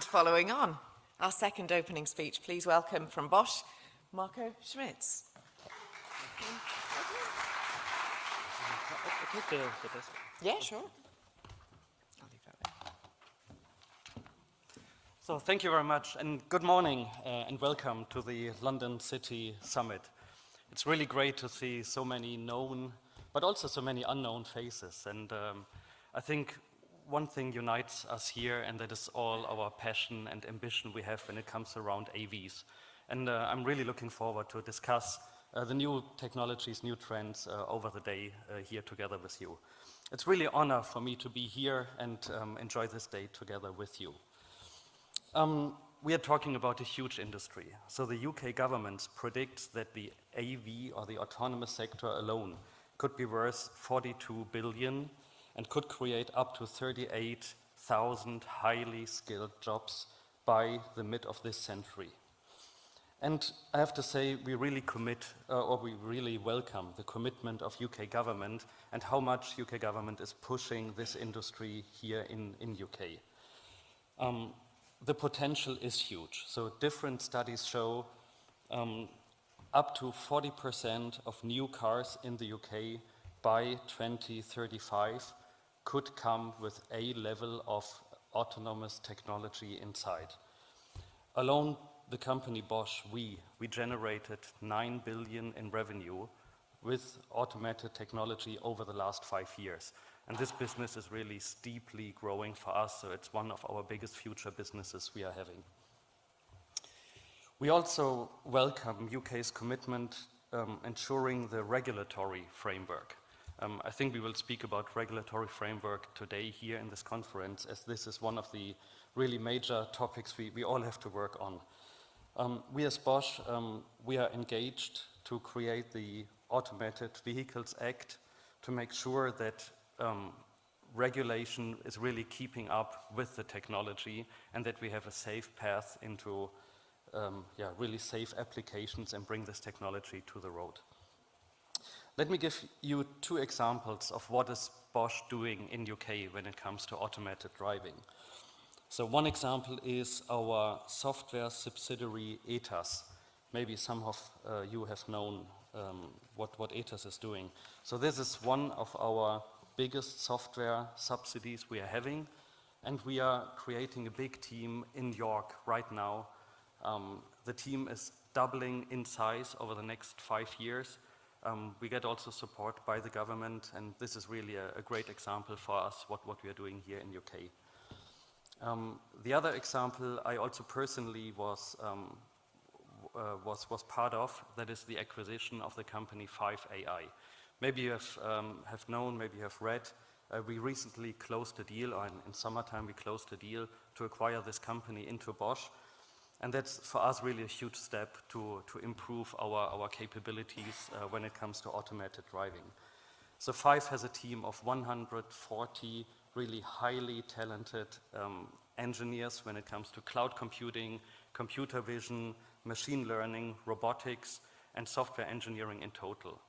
following on, our second opening speech, please welcome from Bosch, Marco Schmitz. Yeah, sure. I'll leave that there. So thank you very much, and good morning, and welcome to the London City Summit. It's really great to see so many known, but also so many unknown faces. And I think one thing unites us here, and that is all our passion and ambition we have when it comes around AVs. And I'm really looking forward to discuss the new technologies, new trends over the day here together with you. It's really an honor for me to be here and enjoy this day together with you. We are talking about a huge industry. So the UK government predicts that the AV, or the autonomous sector alone, could be worth 42 billion and could create up to 38,000 highly skilled jobs by the mid of this century. And I have to say, we really we really welcome the commitment of UK government and how much UK government is pushing this industry here in UK. The potential is huge. So different studies show up to 40% of new cars in the UK by 2035 could come with a level of autonomous technology inside. Alone, the company Bosch, we generated 9 billion in revenue with automated technology over the last 5 years. And this business is really steeply growing for us, so it's one of our biggest future businesses we are having. We also welcome UK's commitment ensuring the regulatory framework. I think we will speak about regulatory framework today here in this conference, as this is one of the really major topics we all have to work on. We as Bosch, we are engaged to create the Automated Vehicles Act to make sure that regulation is really keeping up with the technology and that we have a safe path into really safe applications and bring this technology to the road. Let me give you 2 examples of what is Bosch doing in UK when it comes to automated driving. So one example is our software subsidiary ETAS. Maybe some of you have known what ETAS is doing. So this is one of our biggest software subsidies we are having, and we are creating a big team in York right now. The team is doubling in size over the next 5 years. We get also support by the government, and this is really a great example for us what we are doing here in UK. The other example I also personally was part of, that is the acquisition of the company 5AI. Maybe you have known, maybe you have read, we recently closed a deal, or in summertime we closed a deal to acquire this company into Bosch. And that's for us really a huge step to improve our capabilities when it comes to automated driving. So 5 has a team of 140 really highly talented engineers when it comes to cloud computing, computer vision, machine learning, robotics, and software engineering in total.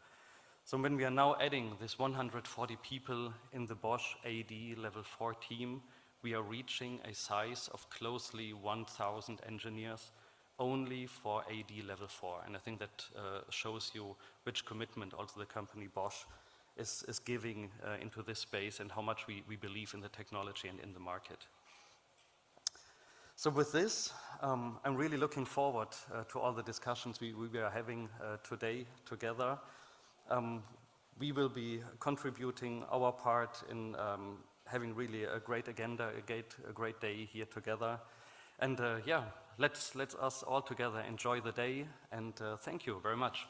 So when we are now adding this 140 people in the Bosch AD Level 4 team, we are reaching a size of closely 1,000 engineers only for AD Level 4. And I think that shows you which commitment also the company Bosch is giving into this space and how much we believe in the technology and in the market. So with this, I'm really looking forward to all the discussions we are having today together. We will be contributing our part in having really a great agenda, a great day here together. And let's us all together enjoy the day, and thank you very much.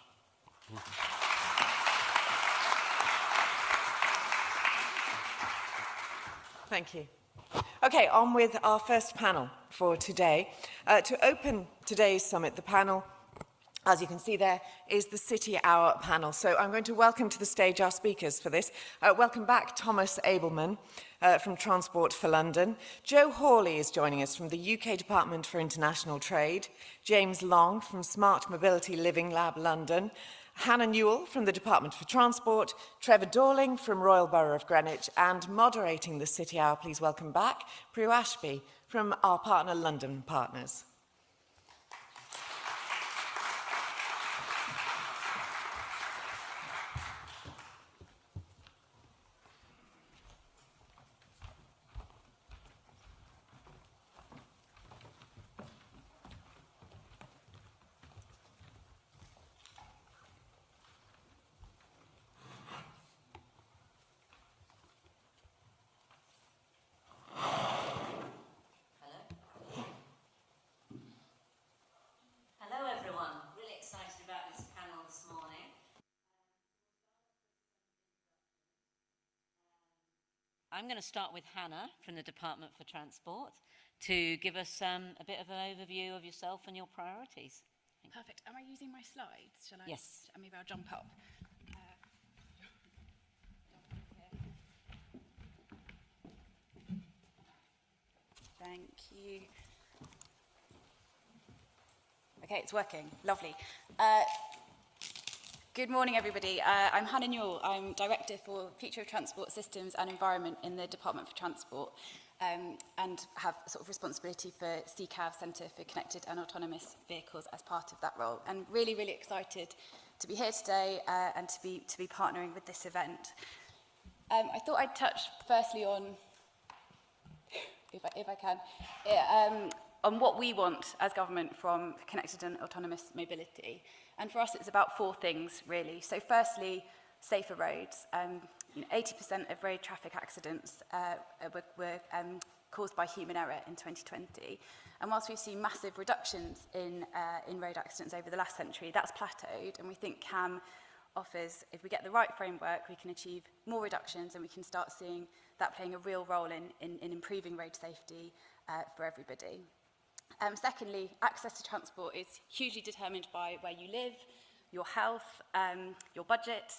Thank you. Okay, on with our first panel for today. To open today's summit, the panel, as you can see there, is the City Hour panel. So I'm going to welcome to the stage our speakers for this. Welcome back Thomas Abelman from Transport for London. Joe Hawley is joining us from the UK Department for International Trade. James Long from Smart Mobility Living Lab London. Hannah Newell from the Department for Transport, Trevor Dorling from Royal Borough of Greenwich, and moderating the City Hour, please welcome back Prue Ashby from our partner London Partners. I'm going to start with Hannah from the Department for Transport to give us a bit of an overview of yourself and your priorities. Perfect. Am I using my slides? Shall I? Yes. Maybe I'll jump up. Thank you. Okay, it's working. Lovely. Good morning, everybody. I'm Hannah Newell. I'm Director for Future of Transport Systems and Environment in the Department for Transport, and have sort of responsibility for CCAV, Centre for Connected and Autonomous Vehicles, as part of that role. And really, really excited to be here today and to be partnering with this event. I thought I'd touch firstly on, if I can, on what we want as government from connected and autonomous mobility. And for us, it's about four things, really. So firstly, safer roads. 80% of road traffic accidents were caused by human error in 2020. And whilst we've seen massive reductions in road accidents over the last century, that's plateaued. And we think CAM offers, if we get the right framework, we can achieve more reductions, and we can start seeing that playing a real role in improving road safety for everybody. Secondly, access to transport is hugely determined by where you live, your health, your budget.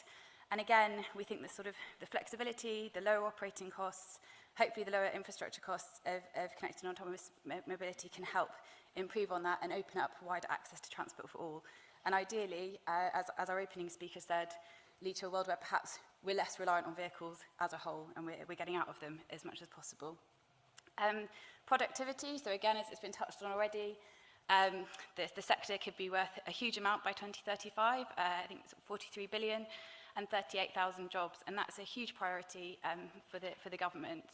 And again, we think the flexibility, the lower operating costs, hopefully the lower infrastructure costs of connected and autonomous mobility can help improve on that and open up wider access to transport for all. And ideally, as our opening speaker said, lead to a world where perhaps we're less reliant on vehicles as a whole, and we're getting out of them as much as possible. Productivity, so again, as it's been touched on already, the sector could be worth a huge amount by 2035, I think it's 43 billion and 38,000 jobs, and that's a huge priority for the government.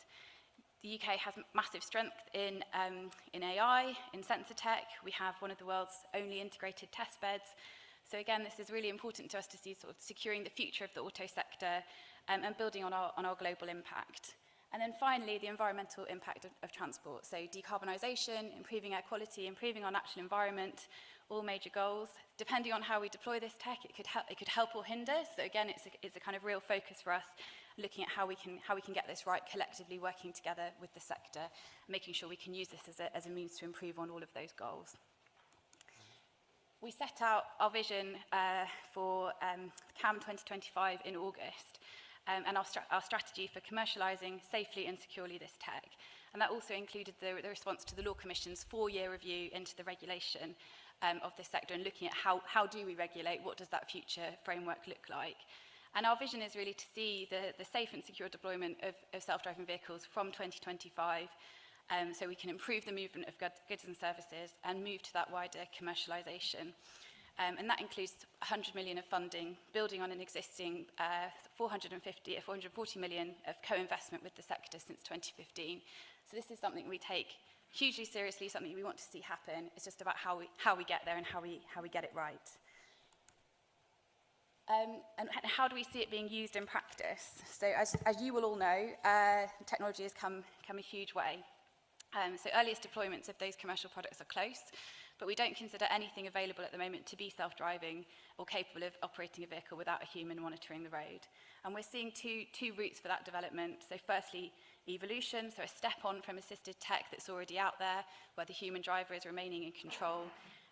The UK has massive strength in AI, in sensor tech. We have one of the world's only integrated test beds. So again, this is really important to us to see sort of securing the future of the auto sector and building on our global impact. And then finally, the environmental impact of transport. So decarbonisation, improving air quality, improving our natural environment, all major goals. Depending on how we deploy this tech, it could help or hinder. So again, it's a kind of real focus for us, looking at how we can get this right collectively, working together with the sector, making sure we can use this as a means to improve on all of those goals. We set out our vision for CAM 2025 in August. And our strategy for commercialising safely and securely this tech. And that also included the response to the Law Commission's 4-year review into the regulation of this sector, and looking at how do we regulate, what does that future framework look like. And our vision is really to see the safe and secure deployment of self-driving vehicles from 2025, so we can improve the movement of goods and services and move to that wider commercialisation. And that includes 100 million of funding, building on an existing 440 million of co-investment with the sector since 2015. So this is something we take hugely seriously, something we want to see happen. It's just about how we get there and how we get it right. And how do we see it being used in practice? So as you will all know, technology has come a huge way. So earliest deployments of those commercial products are close, but we don't consider anything available at the moment to be self-driving or capable of operating a vehicle without a human monitoring the road. And we're seeing two routes for that development. So firstly, evolution, so a step on from assisted tech that's already out there, where the human driver is remaining in control.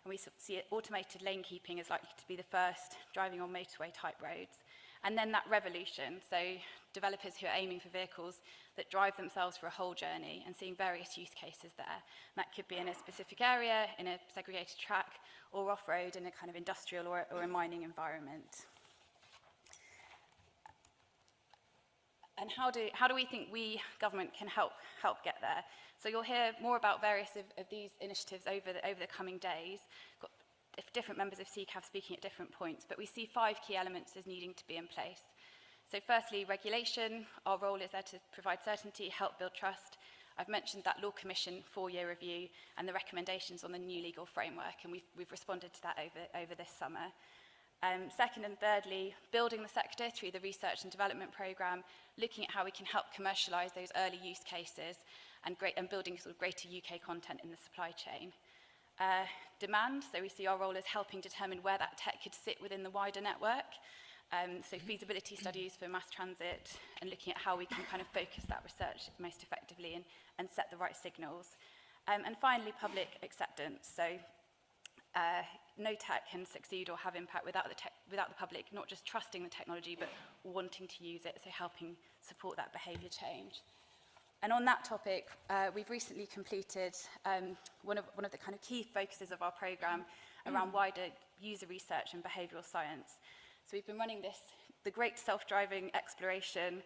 And we see automated lane keeping as likely to be the first, driving on motorway type roads. And then that revolution, so developers who are aiming for vehicles that drive themselves for a whole journey and seeing various use cases there. And that could be in a specific area, in a segregated track, or off-road in a kind of industrial or a mining environment. And how do we think we, government, can help get there? So you'll hear more about various of these initiatives over the coming days. Got different members of CCAF speaking at different points, but we see 5 key elements as needing to be in place. So firstly, regulation. Our role is there to provide certainty, help build trust. I've mentioned that Law Commission 4-year review and the recommendations on the new legal framework, and we've responded to that over this summer. Second and thirdly, building the sector through the research and development programme, looking at how we can help commercialise those early use cases and building sort of greater UK content in the supply chain. Demand, so we see our role as helping determine where that tech could sit within the wider network. So feasibility studies for mass transit and looking at how we can kind of focus that research most effectively and set the right signals. And finally, public acceptance. So no tech can succeed or have impact without the public not just trusting the technology but wanting to use it, so helping support that behaviour change. And on that topic, we've recently completed one of the kind of key focuses of our programme around wider user research and behavioural science. So we've been running the great self-driving exploration.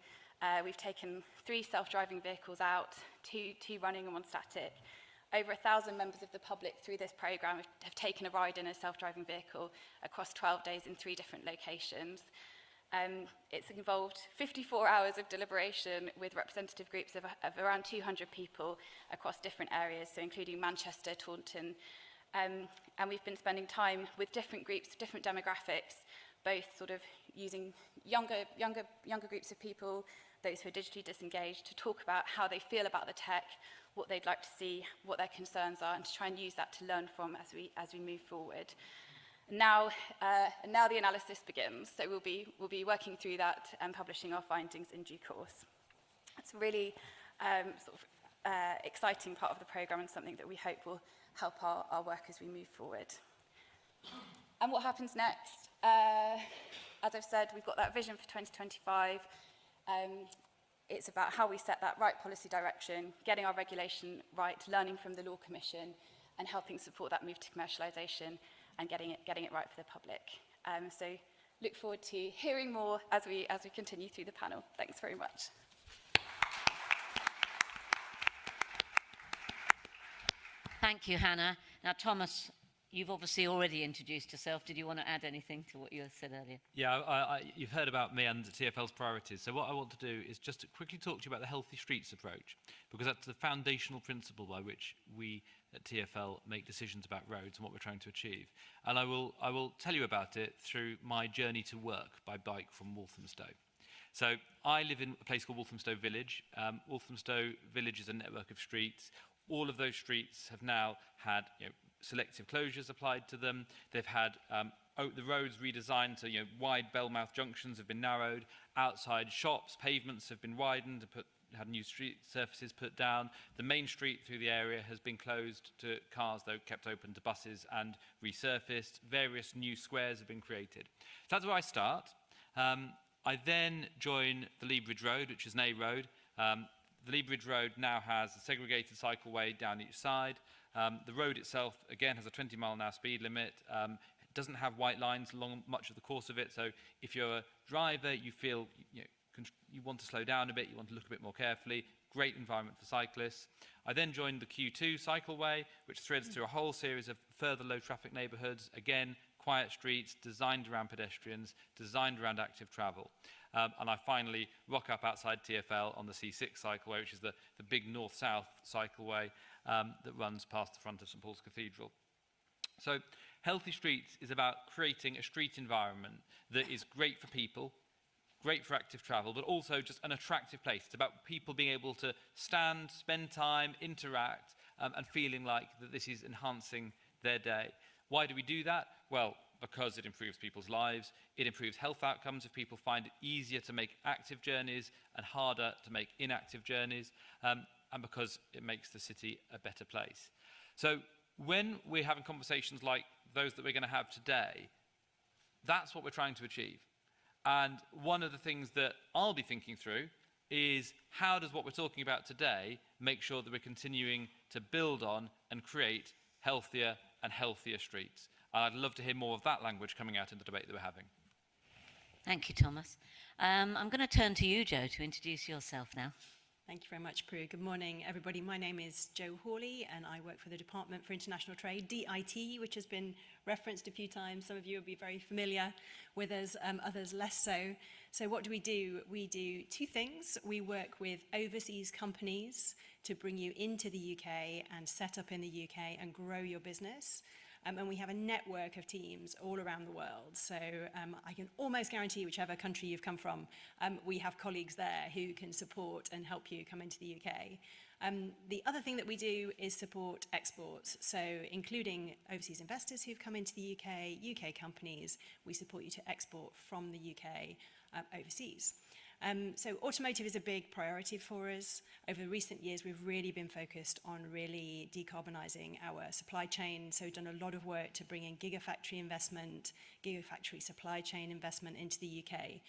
We've taken 3 self-driving vehicles out, two running and 1 static. Over 1,000 members of the public through this programme have taken a ride in a self-driving vehicle across 12 days in 3 different locations. It's involved 54 hours of deliberation with representative groups of around 200 people across different areas, so including Manchester, Taunton. And we've been spending time with different groups, different demographics, both sort of using younger groups of people, those who are digitally disengaged, to talk about how they feel about the tech, what they'd like to see, what their concerns are, and to try and use that to learn from as we move forward. Now the analysis begins. So we'll be working through that and publishing our findings in due course. It's a really exciting part of the programme and something that we hope will help our work as we move forward. And what happens next? As I've said, we've got that vision for 2025. It's about how we set that right policy direction, getting our regulation right, learning from the Law Commission, and helping support that move to commercialisation and getting it right for the public. So look forward to hearing more as we continue through the panel. Thanks very much. Thank you, Hannah. Now, Thomas, you've obviously already introduced yourself. Did you want to add anything to what you said earlier? Yeah, you've heard about me and TfL's priorities. So what I want to do is just to quickly talk to you about the Healthy Streets approach, because that's the foundational principle by which we at TfL make decisions about roads and what we're trying to achieve. And I will tell you about it through my journey to work by bike from Walthamstow. So I live in a place called Walthamstow Village. Walthamstow Village is a network of streets. All of those streets have now had selective closures applied to them. They've had the roads redesigned to wide bell-mouth junctions have been narrowed. Outside shops, pavements have been widened and had new street surfaces put down. The main street through the area has been closed to cars, though kept open to buses and resurfaced. Various new squares have been created. So that's where I start. I then join the Lea Bridge Road, which is an A road. The Lea Bridge Road now has a segregated cycleway down each side. The road itself, again, has a 20-mile-an-hour speed limit. It doesn't have white lines along much of the course of it, so if you're a driver, you feel you want to slow down a bit, you want to look a bit more carefully. Great environment for cyclists. I then joined the Q2 cycleway, which threads through a whole series of further low-traffic neighbourhoods. Again, quiet streets, designed around pedestrians, designed around active travel. And I finally rock up outside TfL on the C6 cycleway, which is the big north-south cycleway that runs past the front of St Paul's Cathedral. So Healthy Streets is about creating a street environment that is great for people, great for active travel, but also just an attractive place. It's about people being able to stand, spend time, interact, and feeling like that this is enhancing their day. Why do we do that? Well, because it improves people's lives. It improves health outcomes if people find it easier to make active journeys and harder to make inactive journeys, and because it makes the city a better place. So when we're having conversations like those that we're going to have today, that's what we're trying to achieve. And one of the things that I'll be thinking through is how does what we're talking about today make sure that we're continuing to build on and create healthier and healthier streets. And I'd love to hear more of that language coming out in the debate that we're having. Thank you, Thomas. I'm going to turn to you, Joe, to introduce yourself now. Thank you very much, Prue. Good morning, everybody. My name is Jo Hawley, and I work for the Department for International Trade, DIT, which has been referenced a few times. Some of you will be very familiar with us, others less so. So what do? We do two things. We work with overseas companies to bring you into the UK and set up in the UK and grow your business. And we have a network of teams all around the world. So I can almost guarantee whichever country you've come from, we have colleagues there who can support and help you come into the UK. The other thing that we do is support exports. So including overseas investors who've come into the UK, UK companies, we support you to export from the UK overseas. So automotive is a big priority for us. Over recent years, we've really been focused on really decarbonising our supply chain. So we've done a lot of work to bring in gigafactory investment, gigafactory supply chain investment into the UK.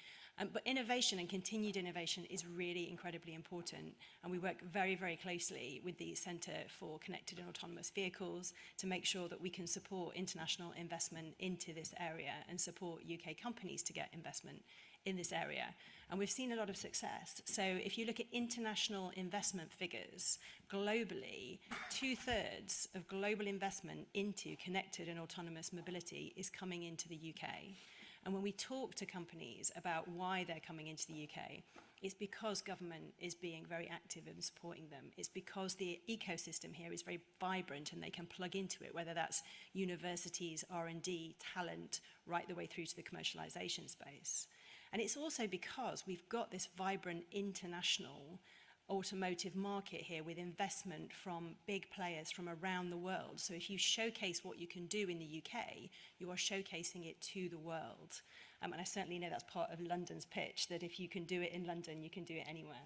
But innovation and continued innovation is really incredibly important. And we work very, very closely with the Centre for Connected and Autonomous Vehicles to make sure that we can support international investment into this area and support UK companies to get investment in this area. And we've seen a lot of success. So if you look at international investment figures, globally, 2/3 of global investment into connected and autonomous mobility is coming into the UK. And when we talk to companies about why they're coming into the UK, it's because government is being very active in supporting them. It's because the ecosystem here is very vibrant and they can plug into it, whether that's universities, R&D, talent, right the way through to the commercialization space. And it's also because we've got this vibrant international automotive market here with investment from big players from around the world. So if you showcase what you can do in the UK, you are showcasing it to the world. And I certainly know that's part of London's pitch, that if you can do it in London, you can do it anywhere.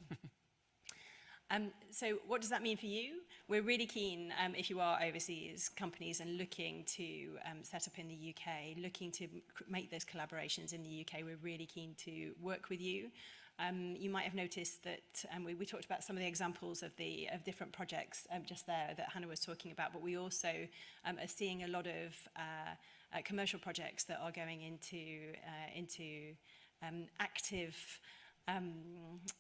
So what does that mean for you? We're really keen, if you are overseas companies and looking to set up in the UK, looking to make those collaborations in the UK, we're really keen to work with you. You might have noticed that we talked about some of the examples of different projects just there that Hannah was talking about, but we also are seeing a lot of commercial projects that are going into active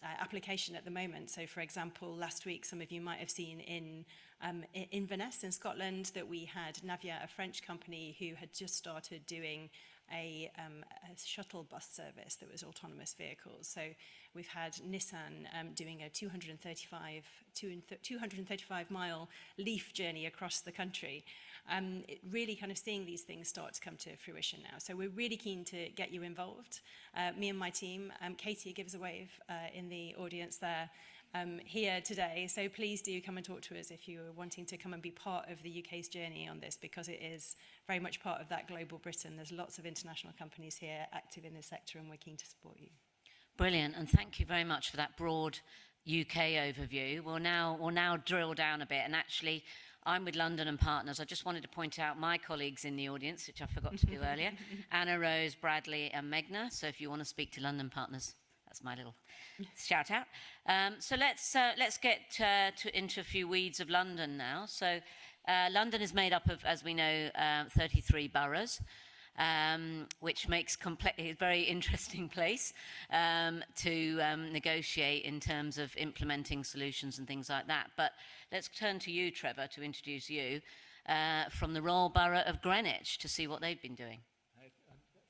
application at the moment. So for example, last week, some of you might have seen in Inverness in Scotland that we had Navia, a French company who had just started doing a shuttle bus service that was autonomous vehicles. So we've had Nissan doing a 235-mile Leaf journey across the country. Really kind of seeing these things start to come to fruition now. So we're really keen to get you involved. Me and my team, Katie gives a wave in the audience there, here today. So please do come and talk to us if you're wanting to come and be part of the UK's journey on this, because it is very much part of that global Britain. There's lots of international companies here active in this sector, and we're keen to support you. Brilliant, and thank you very much for that broad UK overview. We'll now drill down a bit, and actually, I'm with London and Partners. I just wanted to point out my colleagues in the audience, which I forgot to do earlier, Anna, Rose, Bradley, and Megna. So if you want to speak to London Partners, that's my little shout out. So let's get into a few weeds of London now. So London is made up of, as we know, 33 boroughs. Which makes a very interesting place to negotiate in terms of implementing solutions and things like that. But let's turn to you, Trevor, to introduce you from the Royal Borough of Greenwich to see what they've been doing.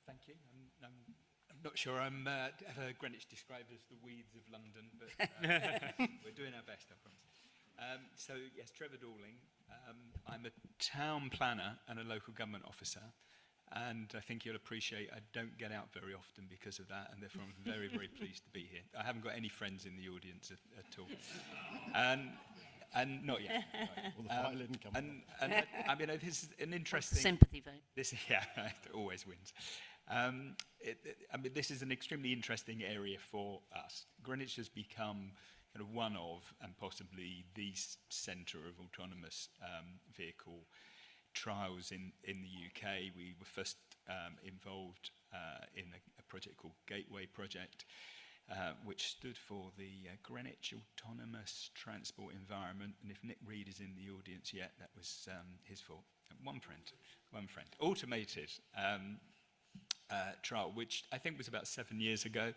Thank you. I'm not sure I'm ever Greenwich described as the weeds of London, but we're doing our best, I promise. So yes, Trevor Dorling. I'm a town planner and a local government officer. And I think you'll appreciate I don't get out very often because of that, and therefore I'm very, very pleased to be here. I haven't got any friends in the audience at all. And not yet. Right. Well, the violin coming. And I mean, this is an interesting... Sympathy vote. It always wins. I mean, this is an extremely interesting area for us. Greenwich has become kind of one of, and possibly the centre of autonomous vehicle trials in the UK. We were first involved in a project called Gateway Project, which stood for the Greenwich Autonomous Transport Environment. And if Nick Reed is in the audience yet, that was his fault. One friend. Automated trial, which I think was about 7 years ago.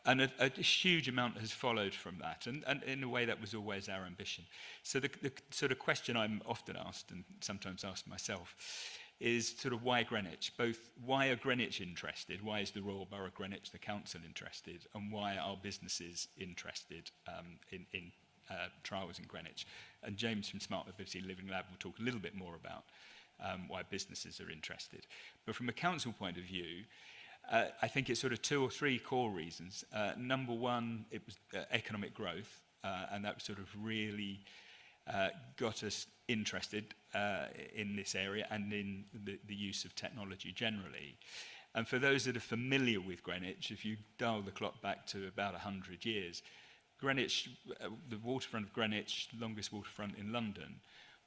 And a huge amount has followed from that. And in a way, that was always our ambition. So the sort of question I'm often asked, and sometimes asked myself, is sort of why Greenwich? Both why are Greenwich interested? Why is the Royal Borough of Greenwich, the council, interested? And why are businesses interested in trials in Greenwich? And James from Smart Mobility Living Lab will talk a little bit more about why businesses are interested. But from a council point of view, I think it's sort of 2 or 3 core reasons. Number one, it was economic growth, and that sort of really got us interested in this area and in the use of technology generally. And for those that are familiar with Greenwich, if you dial the clock back to about 100 years, Greenwich, the waterfront of Greenwich, longest waterfront in London,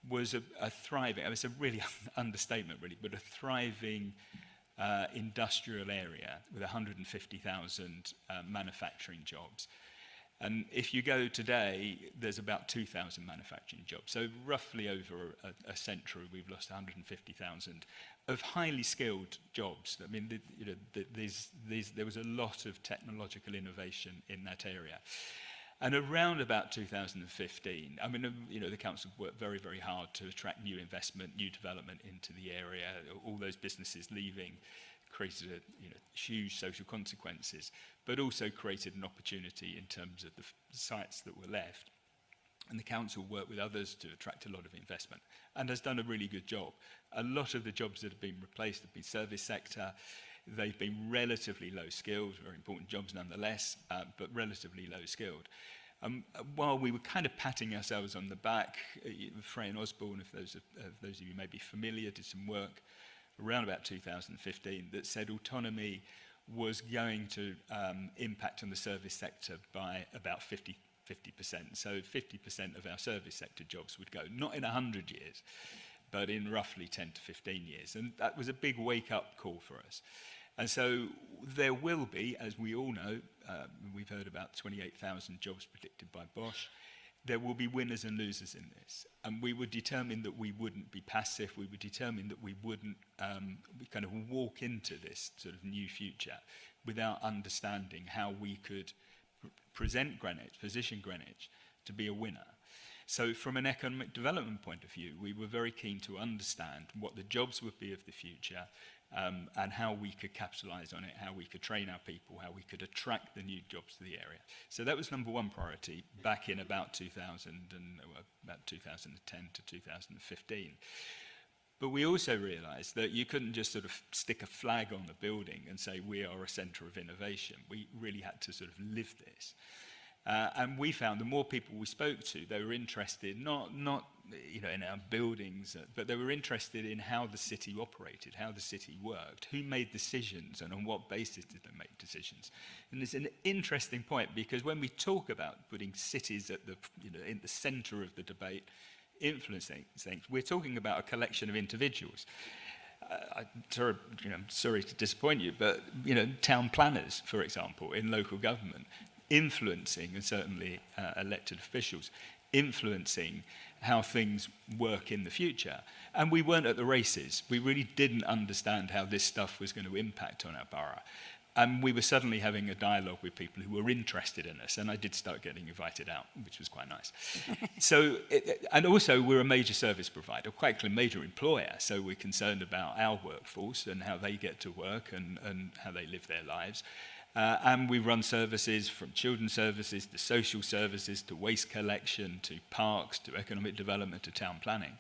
was a thriving, it's a really understatement really, but a thriving industrial area with 150,000 manufacturing jobs. And if you go today, there's about 2,000 manufacturing jobs. So roughly over a century, we've lost 150,000 of highly skilled jobs. I mean, there was a lot of technological innovation in that area. And around about 2015, I mean, the council worked very, very hard to attract new investment, new development into the area. All those businesses leaving created huge social consequences, but also created an opportunity in terms of the sites that were left. And the council worked with others to attract a lot of investment and has done a really good job. A lot of the jobs that have been replaced have been service sector. They've been relatively low skilled, very important jobs nonetheless, but relatively low skilled. While we were kind of patting ourselves on the back, Frey and Osborne, if those of you may be familiar, did some work around about 2015 that said autonomy was going to impact on the service sector by about 50%. So 50% of our service sector jobs would go, not in 100 years, but in roughly 10 to 15 years. And that was a big wake-up call for us. And so there will be, as we all know, we've heard about 28,000 jobs predicted by Bosch, there will be winners and losers in this. And we were determined that we wouldn't be passive, we were determined that we wouldn't kind of walk into this sort of new future without understanding how we could present Greenwich, position Greenwich to be a winner. So from an economic development point of view, we were very keen to understand what the jobs would be of the future, and how we could capitalise on it, how we could train our people, how we could attract the new jobs to the area. So that was number one priority back in about 2010 to 2015. But we also realised that you couldn't just sort of stick a flag on the building and say we are a centre of innovation. We really had to sort of live this. And we found the more people we spoke to, they were interested not in our buildings, but they were interested in how the city operated, how the city worked, who made decisions, and on what basis did they make decisions. And it's an interesting point because when we talk about putting cities at the in the centre of the debate, influencing things, we're talking about a collection of individuals. I'm sorry to disappoint you, but town planners, for example, in local government, influencing, and certainly elected officials, influencing how things work in the future. And we weren't at the races. We really didn't understand how this stuff was going to impact on our borough. And we were suddenly having a dialogue with people who were interested in us, and I did start getting invited out, which was quite nice. And also we're a major service provider, quite a major employer, so we're concerned about our workforce and how they get to work and how they live their lives. And we run services from children's services to social services to waste collection to parks to economic development to town planning.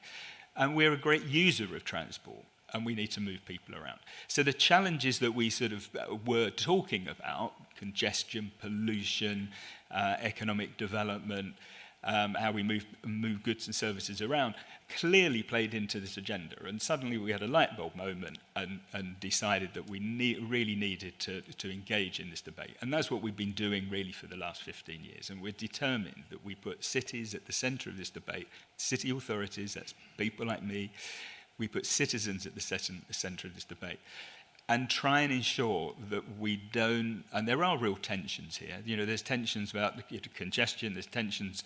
And we're a great user of transport, and we need to move people around. So the challenges that we sort of were talking about, congestion, pollution, economic development, how we move goods and services around, clearly played into this agenda. And suddenly we had a light bulb moment and decided that we really needed to engage in this debate. And that's what we've been doing really for the last 15 years. And we're determined that we put cities at the centre of this debate, city authorities, that's people like me, we put citizens at the centre of this debate, and try and ensure that we don't, and there are real tensions here. You know, there's tensions about congestion, there's tensions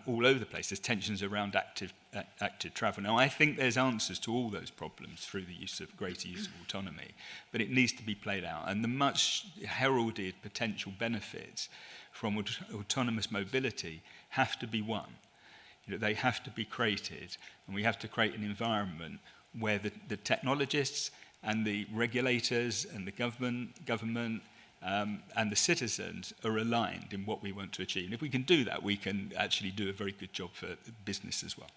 all over the place, there's tensions around active travel. Now, I think there's answers to all those problems through the greater use of autonomy, but it needs to be played out. And the much heralded potential benefits from autonomous mobility have to be won. You know, they have to be created, and we have to create an environment where the technologists and the regulators and the government and the citizens are aligned in what we want to achieve. And if we can do that, we can actually do a very good job for business as well.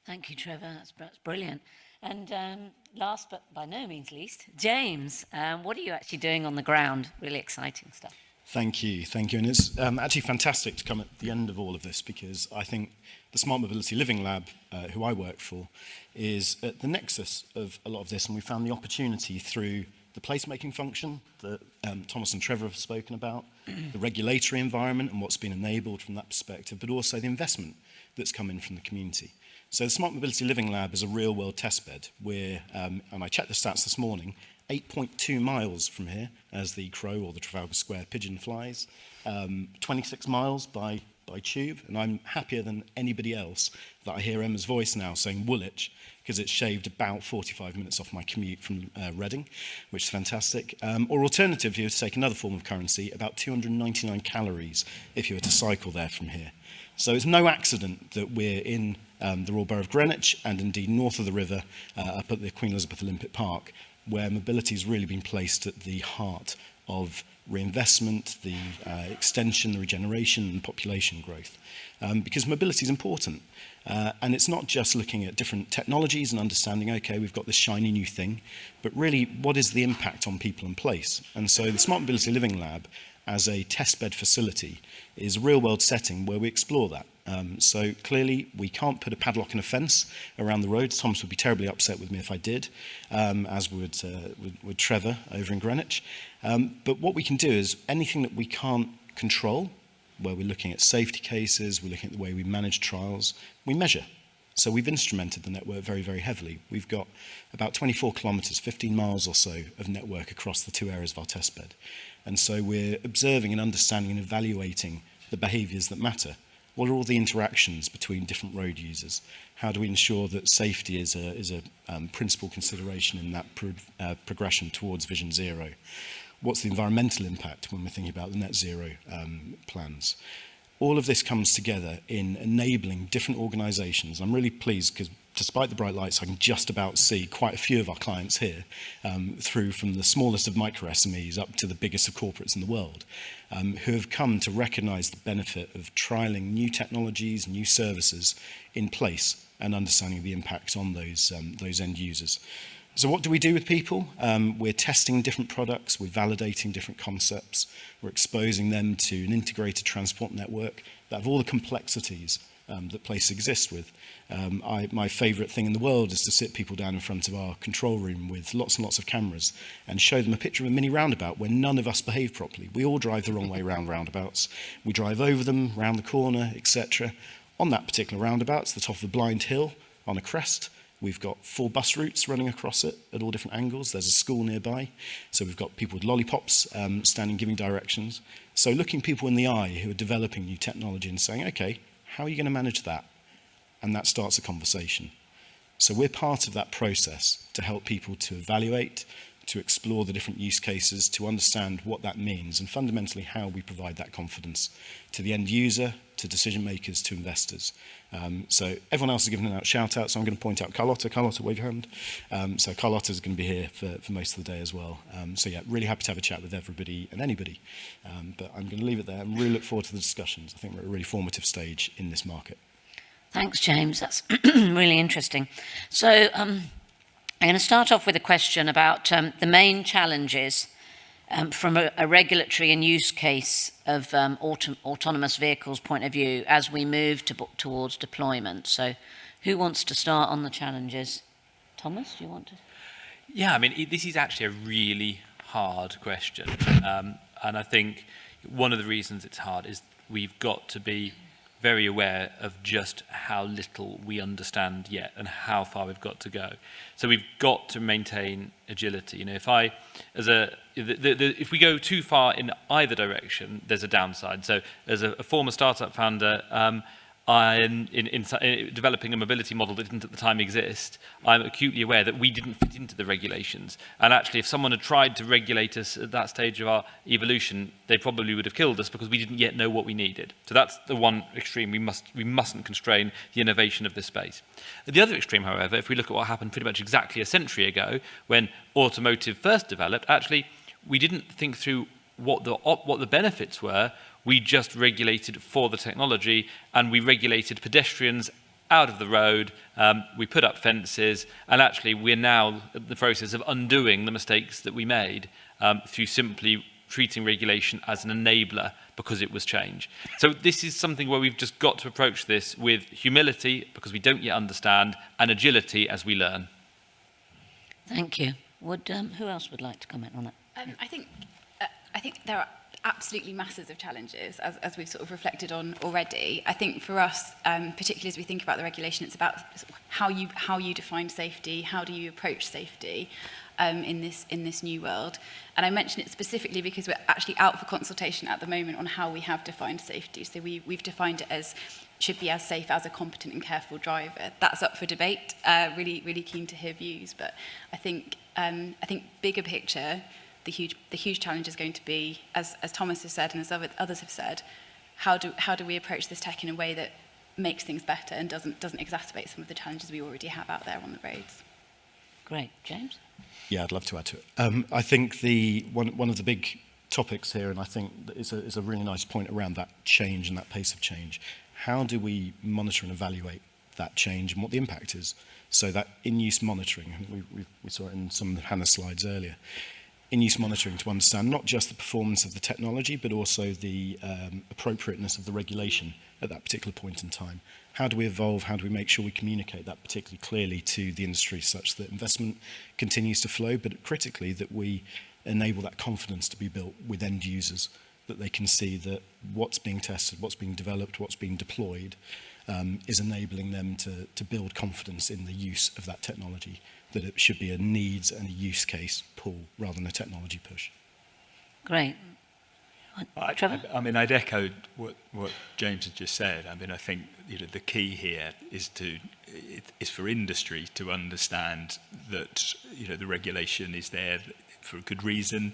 Thank you, Trevor. That's brilliant. And last but by no means least, James, what are you actually doing on the ground? Really exciting stuff. Thank you. And it's actually fantastic to come at the end of all of this, because I think the Smart Mobility Living Lab, who I work for, is at the nexus of a lot of this, and we found the opportunity through the placemaking function that Thomas and Trevor have spoken about, the regulatory environment and what's been enabled from that perspective, but also the investment that's come in from the community. So the Smart Mobility Living Lab is a real-world testbed. We're, and I checked the stats this morning, 8.2 miles from here, as the crow or the Trafalgar Square pigeon flies, 26 miles by tube, and I'm happier than anybody else that I hear Emma's voice now saying Woolwich, because it's shaved about 45 minutes off my commute from Reading, which is fantastic. Or alternatively, if you were to take another form of currency, about 299 calories if you were to cycle there from here. So it's no accident that we're in the Royal Borough of Greenwich, and indeed north of the river, up at the Queen Elizabeth Olympic Park, where mobility has really been placed at the heart of reinvestment, the extension, the regeneration and population growth. Because mobility is important. And it's not just looking at different technologies and understanding, okay, we've got this shiny new thing, but really what is the impact on people and place? And so the Smart Mobility Living Lab as a testbed facility is a real world setting where we explore that. So clearly we can't put a padlock and a fence around the road. Thomas would be terribly upset with me if I did, as would Trevor over in Greenwich. But what we can do is anything that we can't control, where we're looking at safety cases, we're looking at the way we manage trials, we measure. So we've instrumented the network very, very heavily. We've got about 24 kilometres, 15 miles or so of network across the two areas of our testbed. And so we're observing and understanding and evaluating the behaviours that matter. What are all the interactions between different road users? How do we ensure that safety is a principal consideration in that progression towards Vision Zero? What's the environmental impact when we're thinking about the net zero plans? All of this comes together in enabling different organisations. I'm really pleased because despite the bright lights, I can just about see quite a few of our clients here, through from the smallest of micro SMEs up to the biggest of corporates in the world, who have come to recognise the benefit of trialling new technologies, new services in place and understanding the impact on those end users. So what do we do with people? We're testing different products, we're validating different concepts, we're exposing them to an integrated transport network that have all the complexities that place exists with. My favourite thing in the world is to sit people down in front of our control room with lots and lots of cameras and show them a picture of a mini roundabout where none of us behave properly. We all drive the wrong way round roundabouts. We drive over them, round the corner, etc. On that particular roundabout, it's the top of a blind hill on a crest. We've got 4 bus routes running across it at all different angles. There's a school nearby. So we've got people with lollipops standing giving directions. So looking people in the eye who are developing new technology and saying, okay, how are you going to manage that? And that starts a conversation. So we're part of that process to help people to evaluate, to explore the different use cases, to understand what that means, and fundamentally how we provide that confidence to the end user, to decision makers, to investors. So everyone else is giving out shout outs, so I'm going to point out Carlotta. Carlotta, wave your hand. So Carlotta is going to be here for most of the day as well. So yeah, really happy to have a chat with everybody and anybody. But I'm going to leave it there and really look forward to the discussions. I think we're at a really formative stage in this market. Thanks, James. That's really interesting. So I'm going to start off with a question about the main challenges from a regulatory and use case of autonomous vehicles point of view as we move towards deployment. So who wants to start on the challenges? Thomas, do you want to? Yeah, I mean, this is actually a really hard question. And I think one of the reasons it's hard is we've got to be very aware of just how little we understand yet and how far we've got to go. So we've got to maintain agility. You know, if we go too far in either direction, there's a downside. So as a former startup founder, in developing a mobility model that didn't at the time exist, I'm acutely aware that we didn't fit into the regulations. And actually, if someone had tried to regulate us at that stage of our evolution, they probably would have killed us because we didn't yet know what we needed. So that's the one extreme. We mustn't constrain the innovation of this space. At the other extreme, however, if we look at what happened pretty much exactly a century ago, when automotive first developed, actually, we didn't think through what the benefits were. We just regulated for the technology, and we regulated pedestrians out of the road. We put up fences, and actually we're now in the process of undoing the mistakes that we made through simply treating regulation as an enabler because it was change. So this is something where we've just got to approach this with humility because we don't yet understand, and agility as we learn. Thank you. Who else would like to comment on that? I think there are absolutely masses of challenges, as we've sort of reflected on already. I think for us, particularly as we think about the regulation, it's about how you define safety, how do you approach safety in this new world. And I mention it specifically because we're actually out for consultation at the moment on how we have defined safety. So we've defined it as should be as safe as a competent and careful driver. That's up for debate. Really keen to hear views, but I think bigger picture, the huge challenge is going to be, as Thomas has said and as others have said, how do we approach this tech in a way that makes things better and doesn't exacerbate some of the challenges we already have out there on the roads. Great. James? Yeah, I'd love to add to it. I think one of the big topics here, and I think that is a really nice point around that change and that pace of change. How do we monitor and evaluate that change and what the impact is? So that in-use monitoring, we saw it in some of Hannah's slides earlier, in-use monitoring to understand not just the performance of the technology, but also the appropriateness of the regulation at that particular point in time. How do we evolve? How do we make sure we communicate that particularly clearly to the industry such that investment continues to flow, but critically that we enable that confidence to be built with end users, that they can see that what's being tested, what's being developed, what's being deployed is enabling them to build confidence in the use of that technology, that it should be a needs and a use case pull rather than a technology push. Great. Trevor? I mean, I'd echo what James had just said. I mean, I think the key here is for industry to understand that the regulation is there for a good reason.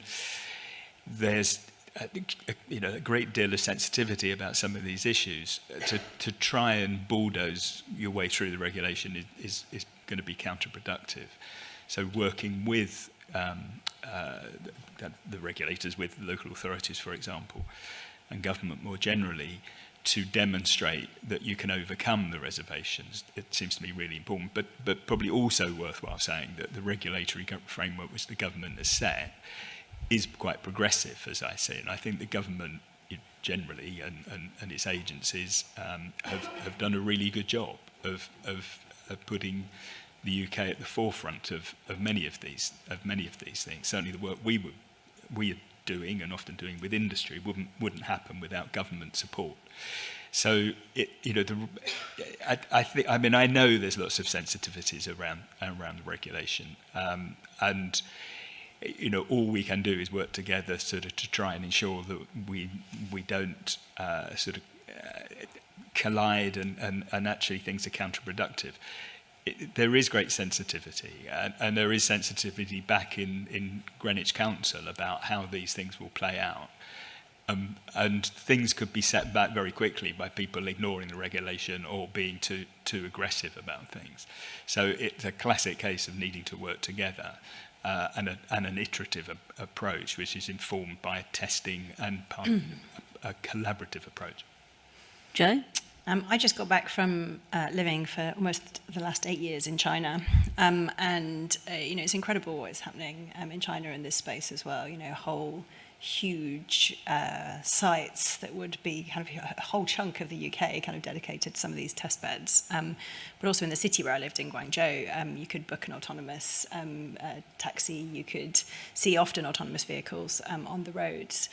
There's a great deal of sensitivity about some of these issues. To try and bulldoze your way through the regulation is going to be counterproductive. So working with the regulators, with local authorities, for example, and government more generally, to demonstrate that you can overcome the reservations, it seems to me really important. But probably also worthwhile saying that the regulatory framework which the government has set is quite progressive, as I say, and I think the government generally and its agencies have done a really good job of putting the UK at the forefront of many of these things. Certainly, the work we are doing and often doing with industry wouldn't happen without government support. So, I know there's lots of sensitivities around the regulation, and all we can do is work together sort of to try and ensure that we don't sort of collide and actually things are counterproductive. There is great sensitivity, and there is sensitivity back in Greenwich Council about how these things will play out. And things could be set back very quickly by people ignoring the regulation or being too aggressive about things. So it's a classic case of needing to work together and an iterative approach, which is informed by testing and a collaborative approach. Joe? I just got back from living for almost the last 8 years in China, and it's incredible what is happening in China in this space as well. Whole huge sites that would be kind of a whole chunk of the UK kind of dedicated to some of these test beds. But also in the city where I lived in Guangzhou, you could book an autonomous taxi. You could see often autonomous vehicles on the roads.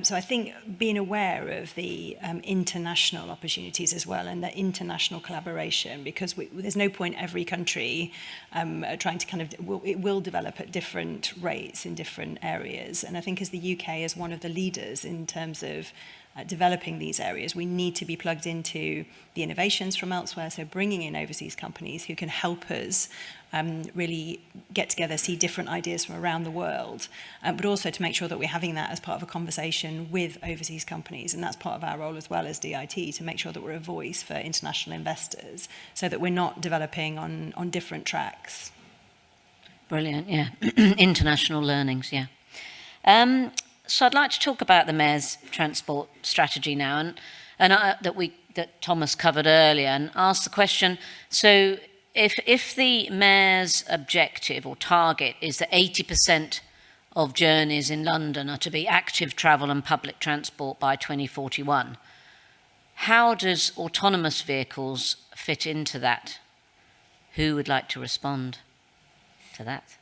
So I think being aware of the international opportunities as well and the international collaboration, because there's no point every country trying to it will develop at different rates in different areas. And I think as the UK is one of the leaders in terms of developing these areas, we need to be plugged into the innovations from elsewhere, so bringing in overseas companies who can help us really get together, see different ideas from around the world, but also to make sure that we're having that as part of a conversation with overseas companies. And that's part of our role as well as DIT, to make sure that we're a voice for international investors so that we're not developing on different tracks. Brilliant, yeah. International learnings, yeah. So I'd like to talk about the Mayor's transport strategy now, and that Thomas covered earlier, and ask the question, so if the Mayor's objective or target is that 80% of journeys in London are to be active travel and public transport by 2041, how does autonomous vehicles fit into that? Who would like to respond to that?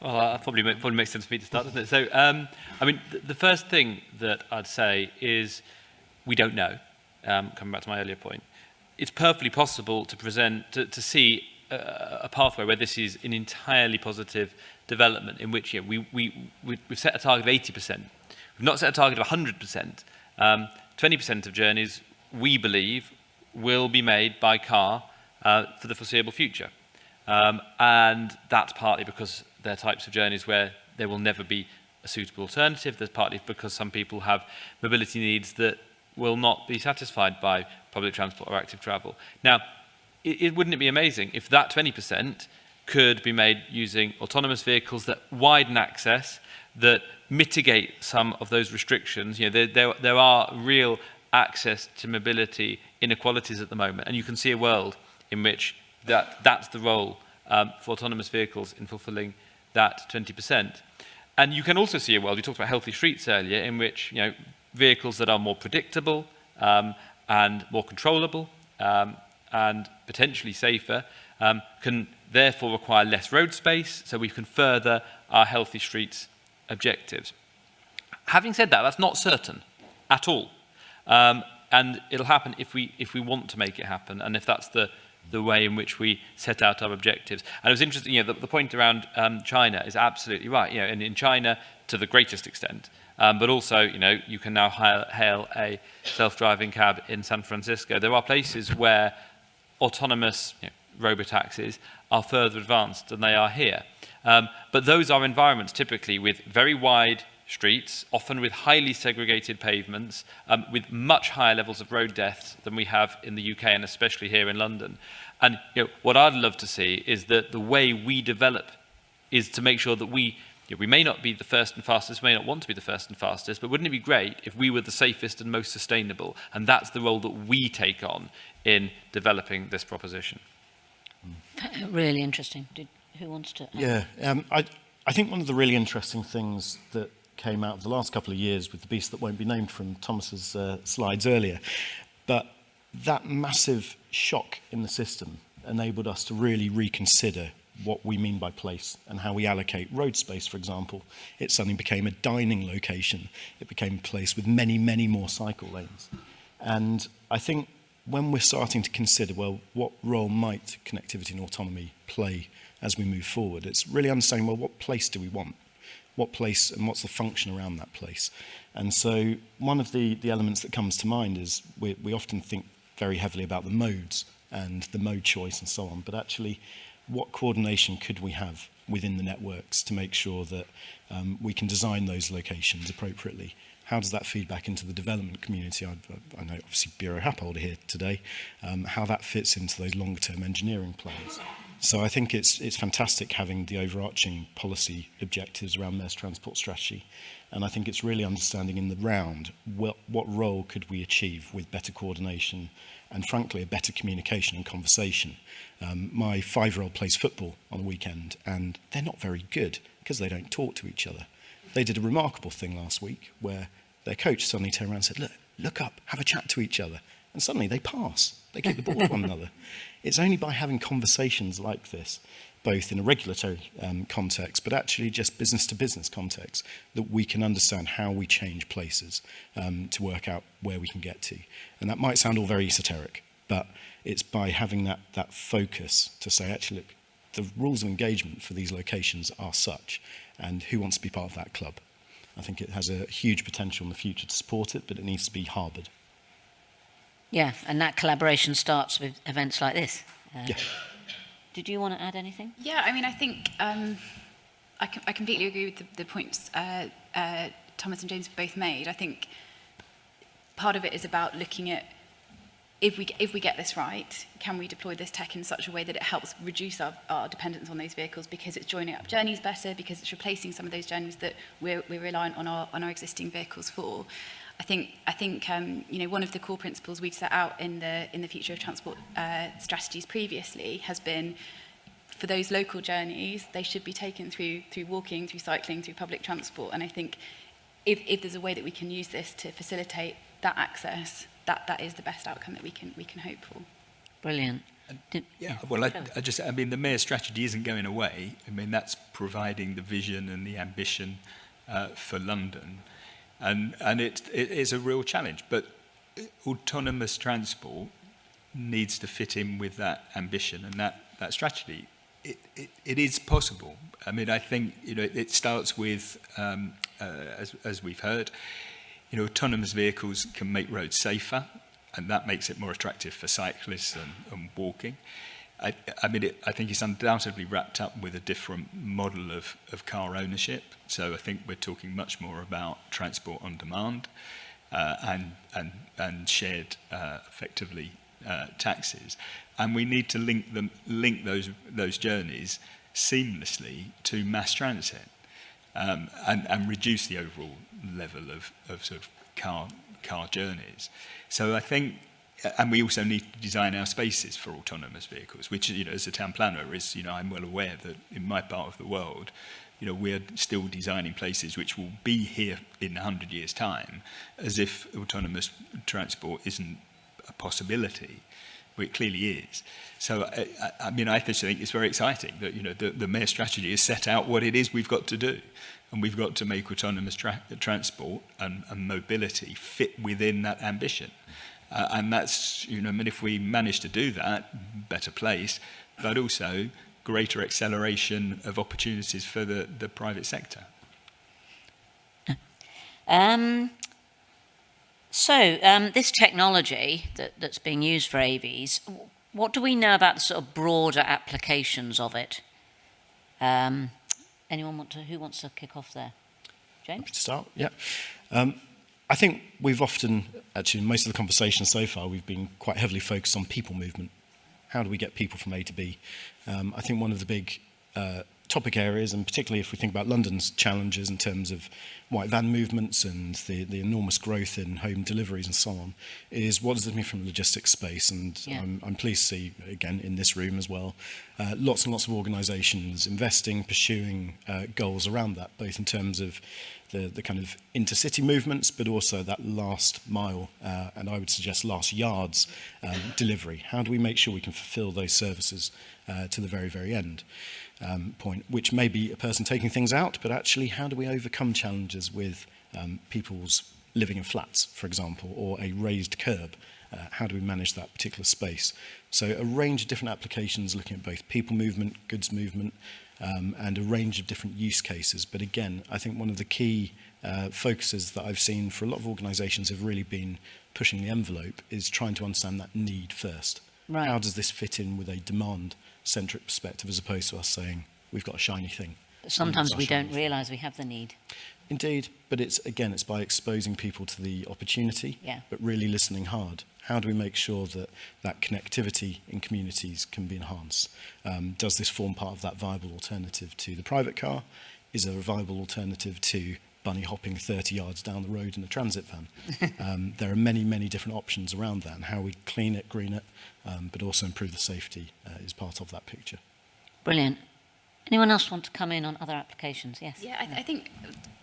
Well, probably makes sense for me to start, doesn't it? So, I mean, the first thing that I'd say is we don't know, coming back to my earlier point. It's perfectly possible to see a pathway where this is an entirely positive development in which we've set a target of 80%. We've not set a target of 100%. 20% of journeys, we believe, will be made by car for the foreseeable future. And that's partly because there are types of journeys where there will never be a suitable alternative. There's partly because some people have mobility needs that will not be satisfied by public transport or active travel. Now, wouldn't it be amazing if that 20% could be made using autonomous vehicles that widen access, that mitigate some of those restrictions? You know, there are real access to mobility inequalities at the moment, and you can see a world in which that's the role for autonomous vehicles in fulfilling that 20%. And you can also see a world, we talked about healthy streets earlier, in which vehicles that are more predictable and more controllable and potentially safer can therefore require less road space, so we can further our healthy streets objectives. Having said that, that's not certain at all. And it'll happen if we want to make it happen, and if that's the way in which we set out our objectives. And it was interesting, the point around China is absolutely right. And in China, to the greatest extent, but also, you can now hail a self-driving cab in San Francisco. There are places where autonomous robotaxis are further advanced than they are here. But those are environments typically with very wide streets, often with highly segregated pavements, with much higher levels of road deaths than we have in the UK, and especially here in London. And what I'd love to see is that the way we develop is to make sure that we may not be the first and fastest, may not want to be the first and fastest, but wouldn't it be great if we were the safest and most sustainable? And that's the role that we take on in developing this proposition. Really interesting. Who wants to? Yeah, I think one of the really interesting things that came out of the last couple of years with the beast that won't be named from Thomas's slides earlier, but that massive shock in the system enabled us to really reconsider what we mean by place and how we allocate road space, for example. It suddenly became a dining location. It became a place with many, many more cycle lanes. And I think when we're starting to consider, well, what role might connectivity and autonomy play as we move forward, it's really understanding, well, what place do we want? What place and what's the function around that place? And so one of the elements that comes to mind is we often think very heavily about the modes and the mode choice and so on, but actually what coordination could we have within the networks to make sure that we can design those locations appropriately? How does that feed back into the development community? I know obviously Bureau Happold here today, how that fits into those longer term engineering plans. So I think it's fantastic having the overarching policy objectives around Mayor's transport strategy. And I think it's really understanding in the round what role could we achieve with better coordination and frankly a better communication and conversation. My 5-year-old plays football on the weekend and they're not very good because they don't talk to each other. They did a remarkable thing last week where their coach suddenly turned around and said, look up, have a chat to each other. and suddenly they pass. They kick the ball at one another. It's only by having conversations like this, both in a regulatory context, but actually just business-to-business context, that we can understand how we change places to work out where we can get to. And that might sound all very esoteric, but it's by having that focus to say, actually, look, the rules of engagement for these locations are such, and who wants to be part of that club? I think it has a huge potential in the future to support it, but it needs to be harboured. Yeah, and that collaboration starts with events like this. Yeah. Did you want to add anything? Yeah, I mean, I think I completely agree with the points Thomas and James both made. I think part of it is about looking at if we get this right, can we deploy this tech in such a way that it helps reduce our dependence on those vehicles, because it's joining up journeys better, because it's replacing some of those journeys that we're reliant on our existing vehicles for. I think you know, one of the core principles we've set out in the future of transport strategies previously has been, for those local journeys, they should be taken through walking, through cycling, through public transport. And I think if there's a way that we can use this to facilitate that access, that is the best outcome that we can hope for. Brilliant. Well, I mean, the mayor's strategy isn't going away. I mean, that's providing the vision and the ambition for London. And it is a real challenge, but autonomous transport needs to fit in with that ambition and that strategy. It is possible. I mean, I think, you know, it starts with, as we've heard, you know, autonomous vehicles can make roads safer, and that makes it more attractive for cyclists and walking. I mean, I think it's undoubtedly wrapped up with a different model of car ownership. So I think we're talking much more about transport on demand and shared, effectively, taxis. And we need to link those journeys seamlessly to mass transit and reduce the overall level of sort of car journeys. So I think. And we also need to design our spaces for autonomous vehicles, which, you know, as a town planner, is, you know, I'm well aware that in my part of the world, you know, we're still designing places which will be here in 100 years' time, as if autonomous transport isn't a possibility. Well, it clearly is. So, I mean, I just think it's very exciting that, you know, the mayor's strategy has set out what it is we've got to do. And we've got to make autonomous transport and mobility fit within that ambition. And that's, you know, I mean, if we manage to do that, better place, but also greater acceleration of opportunities for the private sector. This technology that's being used for AVs, what do we know about the sort of broader applications of it? Who wants to kick off there? James? Happy to start, yeah. I think we've often, actually, in most of the conversations so far, we've been quite heavily focused on people movement. How do we get people from A to B? I think one of the big topic areas, and particularly if we think about London's challenges in terms of white van movements and the enormous growth in home deliveries and so on, is what does this mean from a logistics space? And yeah. I'm pleased to see, again, in this room as well, lots and lots of organisations investing, pursuing goals around that, both in terms of the kind of intercity movements, but also that last mile, and I would suggest last yards delivery. How do we make sure we can fulfil those services to the very, very end point, which may be a person taking things out, but actually how do we overcome challenges with people's living in flats, for example, or a raised curb? How do we manage that particular space? So a range of different applications looking at both people movement, goods movement, and a range of different use cases. But again, I think one of the key focuses that I've seen for a lot of organisations have really been pushing the envelope is trying to understand that need first. Right. How does this fit in with a demand-centric perspective as opposed to us saying, we've got a shiny thing. Sometimes we don't realise we have the need. Indeed, but it's by exposing people to the opportunity, Yeah. but really listening hard. How do we make sure that that connectivity in communities can be enhanced? Does this form part of that viable alternative to the private car? Is there a viable alternative to bunny hopping 30 yards down the road in a transit van? There are many, many different options around that, and how we clean it, green it, but also improve the safety is part of that picture. Brilliant. Anyone else want to come in on other applications? Yes. Yeah, I think,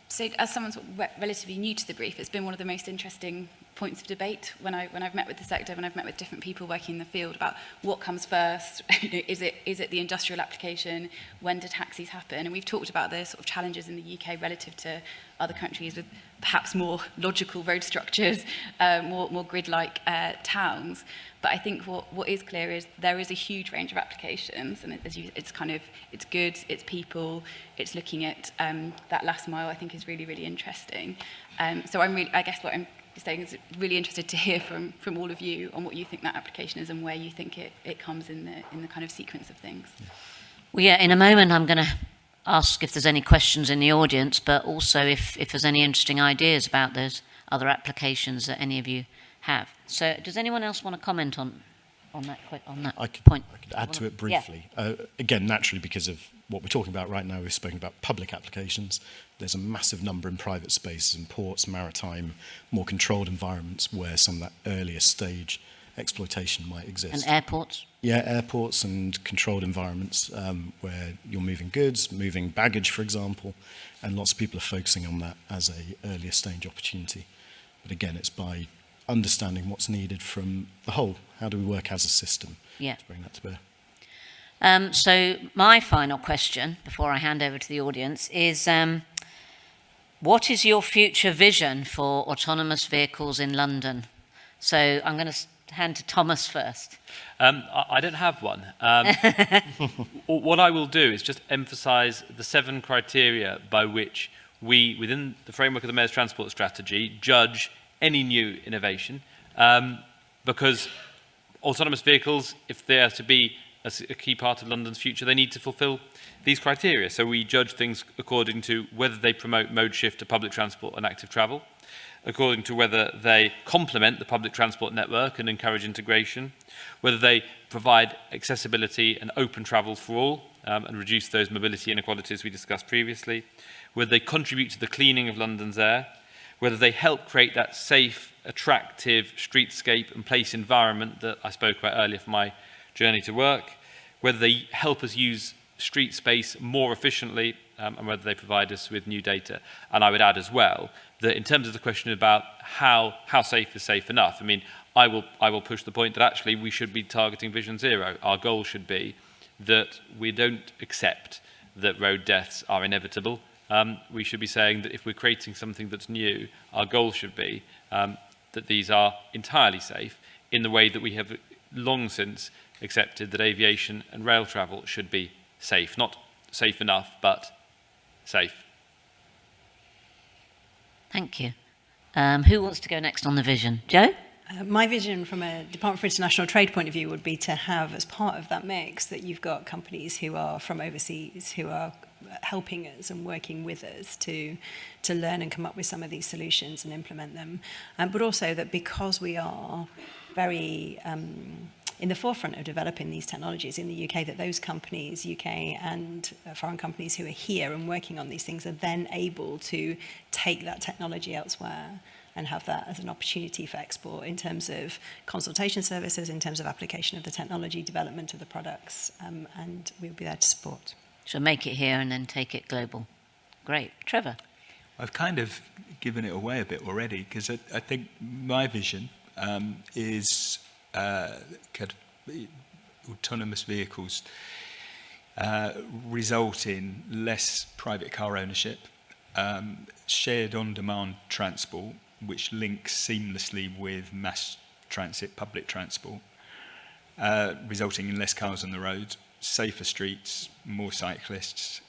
so as someone sort of relatively new to the brief, it's been one of the most interesting points of debate when I've met with the sector, when I've met with different people working in the field about what comes first. Is it the industrial application? When do taxis happen? And we've talked about the sort of challenges in the UK relative to other countries with perhaps more logical road structures, more grid-like towns. But I think what is clear is there is a huge range of applications, and it's goods, it's people, it's looking at that last mile. I think is really, really interesting. So I guess what I'm saying is really interested to hear from all of you on what you think that application is and where you think it comes in the kind of sequence of things. Well, yeah, in a moment I'm going to ask if there's any questions in the audience, but also if there's any interesting ideas about those other applications that any of you have. So does anyone else want to comment on that point? I could add to it briefly. Yeah. Again, naturally, because of what we're talking about right now, we've spoken about public applications. There's a massive number in private spaces, in ports, maritime, more controlled environments where some of that earlier stage exploitation might exist. And airports? Yeah, airports and controlled environments where you're moving goods, moving baggage, for example, and lots of people are focusing on that as a earlier stage opportunity. But again, it's by understanding what's needed from the whole. How do we work as a system to bring that to bear? So my final question, before I hand over to the audience, is what is your future vision for autonomous vehicles in London? So I'm going to hand to Thomas first. I don't have one. What I will do is just emphasise the 7 criteria by which we, within the framework of the Mayor's Transport Strategy, judge any new innovation, because autonomous vehicles, if they are to be a key part of London's future, they need to fulfil these criteria. So we judge things according to whether they promote mode shift to public transport and active travel, according to whether they complement the public transport network and encourage integration, whether they provide accessibility and open travel for all and reduce those mobility inequalities we discussed previously, whether they contribute to the cleaning of London's air, whether they help create that safe, attractive streetscape and place environment that I spoke about earlier for my journey to work, whether they help us use street space more efficiently, and whether they provide us with new data. And I would add as well that in terms of the question about how safe is safe enough, I mean, I will push the point that actually we should be targeting Vision Zero. Our goal should be that we don't accept that road deaths are inevitable. We should be saying that if we're creating something that's new, our goal should be that these are entirely safe in the way that we have long since accepted that aviation and rail travel should be safe. Not safe enough, but safe. Thank you. Who wants to go next on the vision? Joe? My vision from a Department for International Trade point of view would be to have, as part of that mix, that you've got companies who are from overseas, who are helping us and working with us to learn and come up with some of these solutions and implement them. But also that because we are very in the forefront of developing these technologies in the UK, that those companies, UK and foreign companies who are here and working on these things, are then able to take that technology elsewhere and have that as an opportunity for export in terms of consultation services, in terms of application of the technology, development of the products, and we'll be there to support. So make it here and then take it global. Great. Trevor? I've kind of given it away a bit already, because I think my vision is kind of autonomous vehicles result in less private car ownership, shared on-demand transport, which links seamlessly with mass transit, public transport, resulting in less cars on the road, safer streets, more cyclists,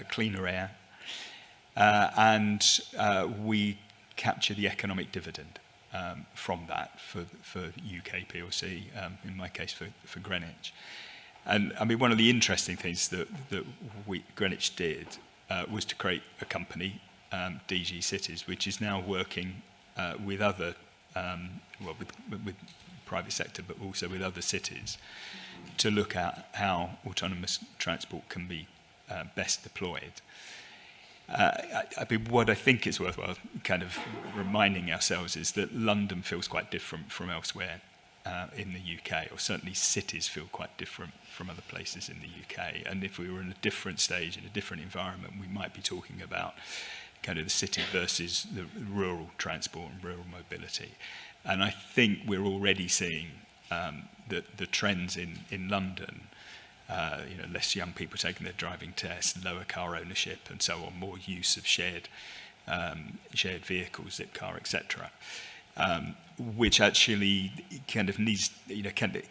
cleaner air, and we capture the economic dividend from that for UK PLC, in my case for Greenwich. And I mean, one of the interesting things that Greenwich did was to create a company, DG Cities, which is now working with other, with private sector, but also with other cities, to look at how autonomous transport can be best deployed. I mean, what I think is worthwhile kind of reminding ourselves is that London feels quite different from elsewhere in the UK, or certainly cities feel quite different from other places in the UK. And if we were in a different stage, in a different environment, we might be talking about kind of the city versus the rural transport and rural mobility. And I think we're already seeing the trends in London, less young people taking their driving tests, lower car ownership and so on, more use of shared vehicles, Zipcar, etc. Which actually kind of needs,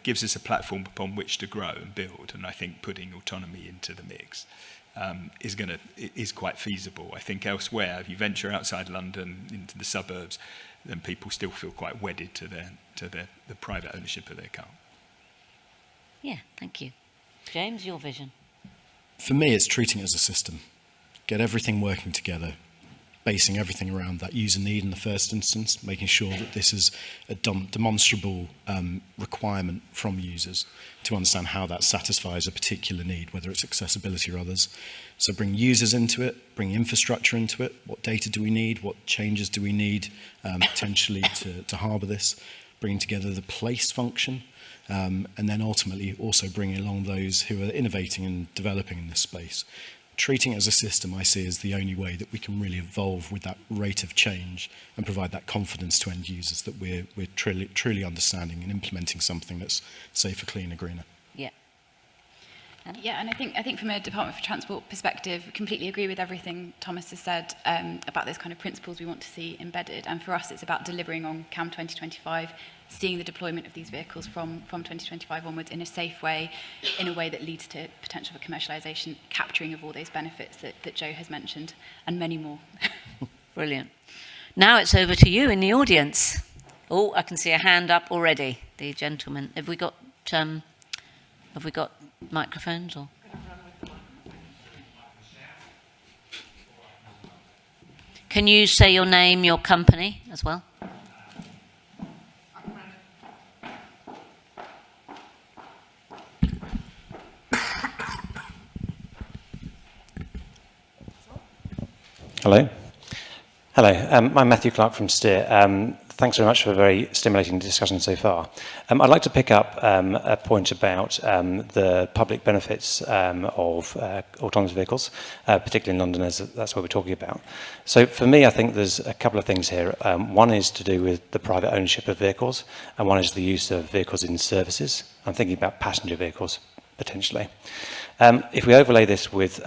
gives us a platform upon which to grow and build. And I think putting autonomy into the mix is quite feasible. I think elsewhere, if you venture outside London into the suburbs, then people still feel quite wedded to the private ownership of their car. Yeah, thank you. James, your vision. For me, it's treating it as a system. Get everything working together, basing everything around that user need in the first instance, making sure that this is a demonstrable requirement from users to understand how that satisfies a particular need, whether it's accessibility or others. So bring users into it, bring infrastructure into it. What data do we need? What changes do we need potentially to harbour this? Bringing together the place function, and then ultimately also bringing along those who are innovating and developing in this space. Treating it as a system, I see, as the only way that we can really evolve with that rate of change and provide that confidence to end users that we're truly understanding and implementing something that's safer, cleaner, greener. Yeah. Yeah, and I think from a Department for Transport perspective, completely agree with everything Thomas has said about those kind of principles we want to see embedded. And for us, it's about delivering on CAM 2025, seeing the deployment of these vehicles from 2025 onwards in a safe way, in a way that leads to potential for commercialisation, capturing of all those benefits that Joe has mentioned, and many more. Brilliant. Now it's over to you in the audience. Oh, I can see a hand up already. The gentleman. Have we got microphones or? Can you say your name, your company as well? Hello. Hello, I'm Matthew Clark from Steer. Thanks very much for a very stimulating discussion so far. I'd like to pick up a point about the public benefits of autonomous vehicles, particularly in London, as that's what we're talking about. So for me, I think there's a couple of things here. One is to do with the private ownership of vehicles, and one is the use of vehicles in services. I'm thinking about passenger vehicles, potentially. If we overlay this with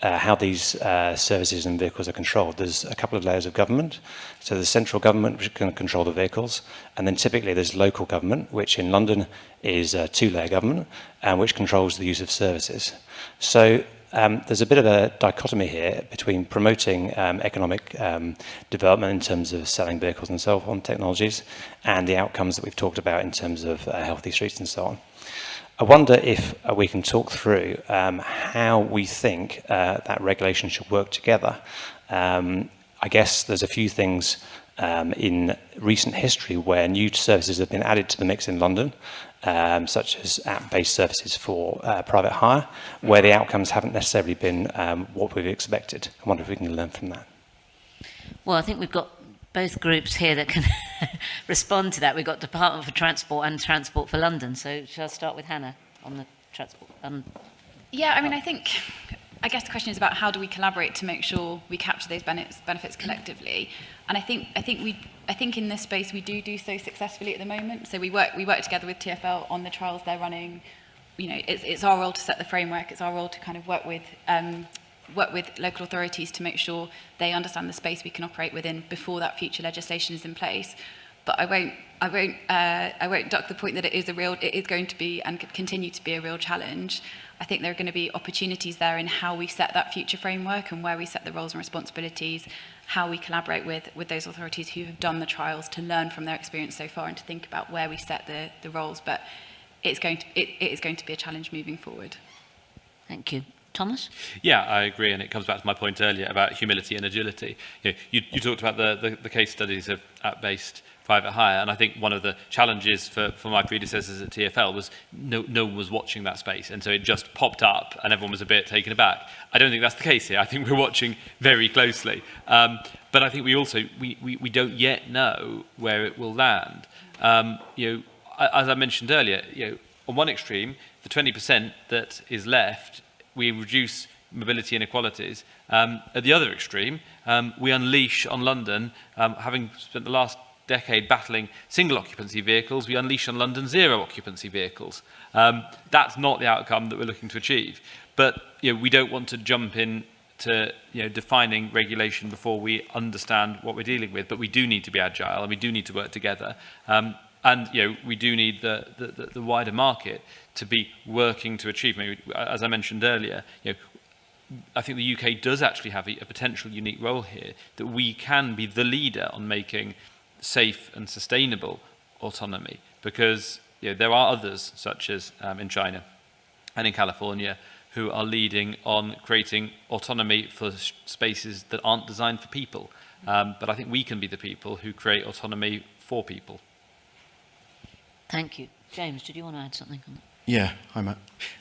how these services and vehicles are controlled, there's a couple of layers of government. So there's central government, which can control the vehicles, and then typically there's local government, which in London is a two-layer government, and which controls the use of services. So there's a bit of a dichotomy here between promoting economic development in terms of selling vehicles and so on technologies, and the outcomes that we've talked about in terms of healthy streets and so on. I wonder if we can talk through how we think that regulation should work together. I guess there's a few things in recent history where new services have been added to the mix in London, such as app-based services for private hire, where the outcomes haven't necessarily been what we've expected. I wonder if we can learn from that. Well, I think we've got both groups here that can respond to that. We've got Department for Transport and Transport for London. So shall I start with Hannah on the transport? Yeah, I mean, I guess the question is about how do we collaborate to make sure we capture those benefits collectively. And I think in this space we do so successfully at the moment. So we work together with TfL on the trials they're running. You know, it's our role to set the framework. It's our role to kind of work with local authorities to make sure they understand the space we can operate within before that future legislation is in place. But I won't duck the point that it is going to be and continue to be a real challenge. I think there are going to be opportunities there in how we set that future framework and where we set the roles and responsibilities, how we collaborate with those authorities who have done the trials to learn from their experience so far and to think about where we set the roles. But it is going to be a challenge moving forward. Thank you. Thomas? Yeah, I agree, and it comes back to my point earlier about humility and agility. You talked about the case studies of app-based private hire, and I think one of the challenges for my predecessors at TfL was no one was watching that space, and so it just popped up, and everyone was a bit taken aback. I don't think that's the case here. I think we're watching very closely, but I think we also we don't yet know where it will land. As I mentioned earlier, on one extreme, the 20% that is left, we reduce mobility inequalities. At the other extreme, we unleash on London, having spent the last decade battling single occupancy vehicles, we unleash on London zero occupancy vehicles. That's not the outcome that we're looking to achieve. But we don't want to jump in to defining regulation before we understand what we're dealing with. But we do need to be agile, and we do need to work together. And we do need the wider market to be working to achieve. Maybe, as I mentioned earlier, I think the UK does actually have a potential unique role here, that we can be the leader on making safe and sustainable autonomy, because there are others, such as in China and in California, who are leading on creating autonomy for spaces that aren't designed for people. But I think we can be the people who create autonomy for people. Thank you. James, did you want to add something on that? Yeah, hi Matt.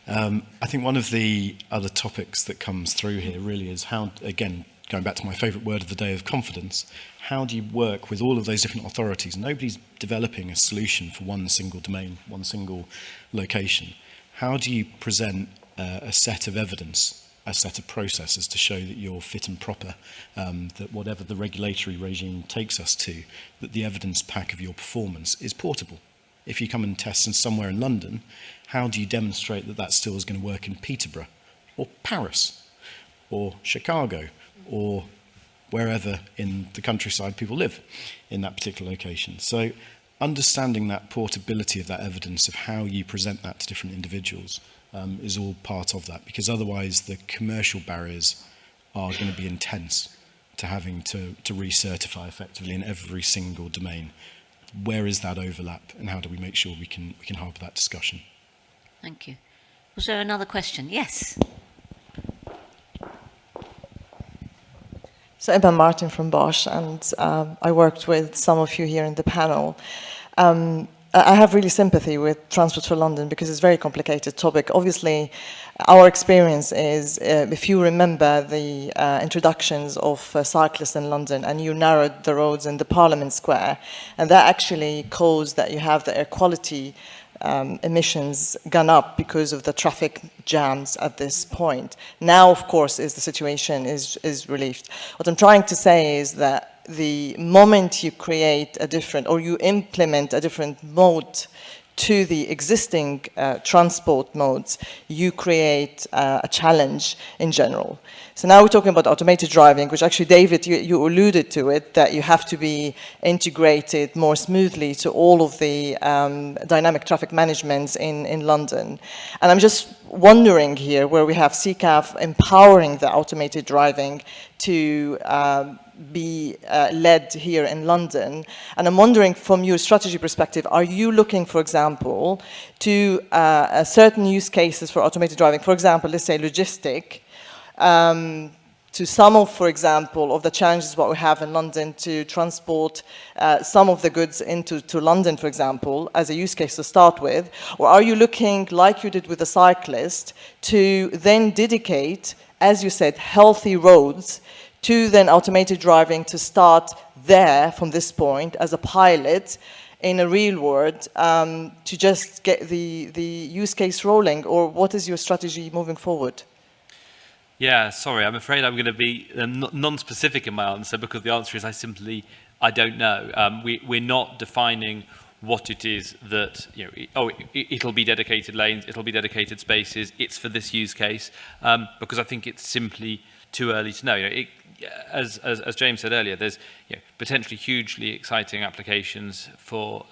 I think one of the other topics that comes through here really is how, again, going back to my favourite word of the day of confidence, how do you work with all of those different authorities? Nobody's developing a solution for one single domain, one single location. How do you present a set of evidence, a set of processes to show that you're fit and proper, that whatever the regulatory regime takes us to, that the evidence pack of your performance is portable? If you come and test in somewhere in London, how do you demonstrate that that still is going to work in Peterborough or Paris or Chicago or wherever in the countryside people live in that particular location? So understanding that portability of that evidence, of how you present that to different individuals, is all part of that, because otherwise the commercial barriers are going to be intense to having to recertify effectively in every single domain. Where is that overlap, and how do we make sure we can harbour that discussion? Thank you. Was there another question? Yes. So Ebba Martin from Bosch, and I worked with some of you here in the panel. I have really sympathy with Transport for London because it's a very complicated topic. Obviously, our experience is, if you remember the introductions of cyclists in London, and you narrowed the roads in the Parliament Square, and that actually caused that you have the air quality emissions gone up because of the traffic jams at this point. Now, of course, the situation is relieved. What I'm trying to say is that the moment you create a different, or you implement a different mode to the existing transport modes, you create a challenge in general. So now we're talking about automated driving, which actually, David, you alluded to it, that you have to be integrated more smoothly to all of the dynamic traffic managements in London. And I'm just wondering here, where we have CCAF empowering the automated driving to be led here in London. And I'm wondering, from your strategy perspective, are you looking, for example, to certain use cases for automated driving? For example, let's say logistic, to some of, for example, of the challenges what we have in London to transport some of the goods into London, for example, as a use case to start with? Or are you looking, like you did with the cyclist, to then dedicate, as you said, healthy roads to then automated driving, to start there from this point as a pilot in a real world, to just get the use case rolling? Or what is your strategy moving forward? Yeah, sorry, I'm afraid I'm going to be non-specific in my answer, because the answer is I don't know. We're not defining what it is that, it'll be dedicated lanes, it'll be dedicated spaces, it's for this use case, because I think it's simply too early to know. As James said earlier, there's potentially hugely exciting applications for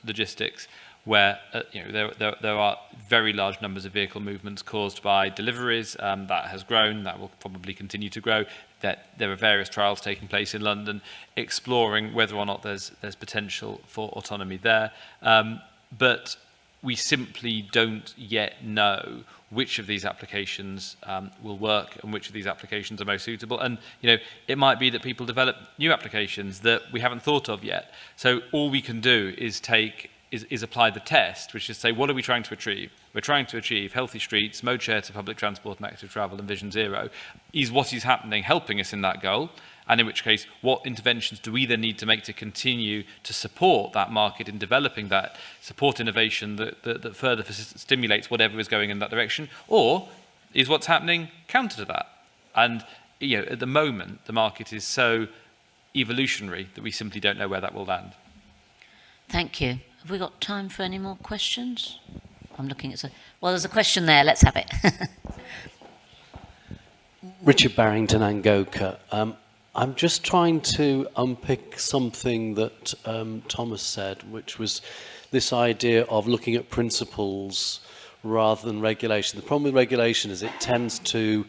logistics, where there are very large numbers of vehicle movements caused by deliveries. That has grown, that will probably continue to grow. That there are various trials taking place in London exploring whether or not there's potential for autonomy there. But we simply don't yet know which of these applications will work and which of these applications are most suitable. And it might be that people develop new applications that we haven't thought of yet. So all we can do is apply the test, which is say, what are we trying to achieve? We're trying to achieve healthy streets, mode share to public transport and active travel, and Vision Zero. Is what is happening helping us in that goal? And in which case, what interventions do we then need to make to continue to support that market in developing that, support innovation that further stimulates whatever is going in that direction? Or is what's happening counter to that? And at the moment, the market is so evolutionary that we simply don't know where that will land. Thank you. Have we got time for any more questions? I'm looking at... Well, there's a question there. Let's have it. Richard Barrington, Angoka. I'm just trying to unpick something that Thomas said, which was this idea of looking at principles rather than regulation. The problem with regulation is it tends to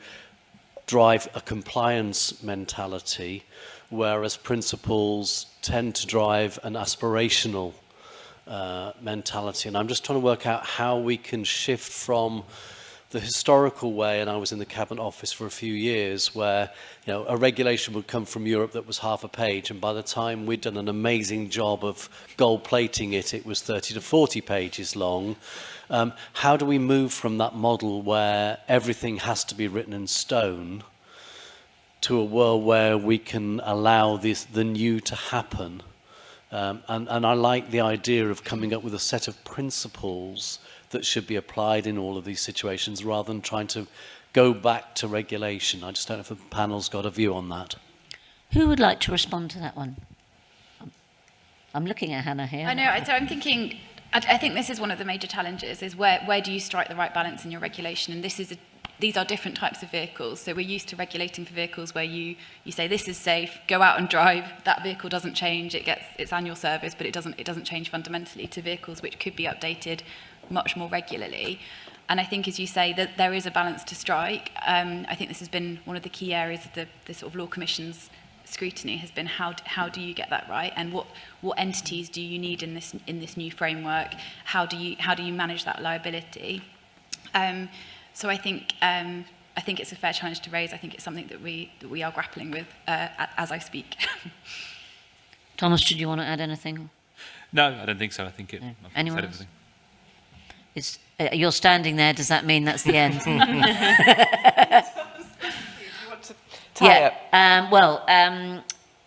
drive a compliance mentality, whereas principles tend to drive an aspirational mentality. And I'm just trying to work out how we can shift from the historical way, and I was in the Cabinet Office for a few years, where a regulation would come from Europe that was half a page, and by the time we'd done an amazing job of gold plating it, it was 30 to 40 pages long. How do we move from that model where everything has to be written in stone to a world where we can allow the new to happen? And I like the idea of coming up with a set of principles that should be applied in all of these situations rather than trying to go back to regulation. I just don't know if the panel's got a view on that. Who would like to respond to that one? I'm looking at Hannah here. I know, so I'm thinking, I think this is one of the major challenges, is where do you strike the right balance in your regulation? And these are different types of vehicles. So we're used to regulating for vehicles where you say this is safe, go out and drive, that vehicle doesn't change, it gets its annual service, but it doesn't change fundamentally, to vehicles which could be updated much more regularly. And I think, as you say, that there is a balance to strike. I think this has been one of the key areas of the sort of Law Commission's scrutiny, has been how do you get that right, and what entities do you need in this new framework? How do you manage that liability? So I think it's a fair challenge to raise. I think it's something that we are grappling with as I speak. Thomas, did you want to add anything? No, I don't think so. I think No. I've Anyone said else? everything. You're standing there. Does that mean that's the end?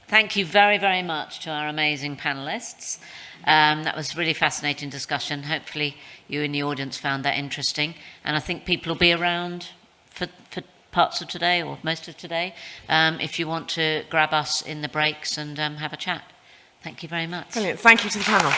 Thank you very, very much to our amazing panellists. That was a really fascinating discussion. Hopefully you in the audience found that interesting. And I think people will be around for parts of today or most of today if you want to grab us in the breaks and have a chat. Thank you very much. Brilliant. Thank you to the panel.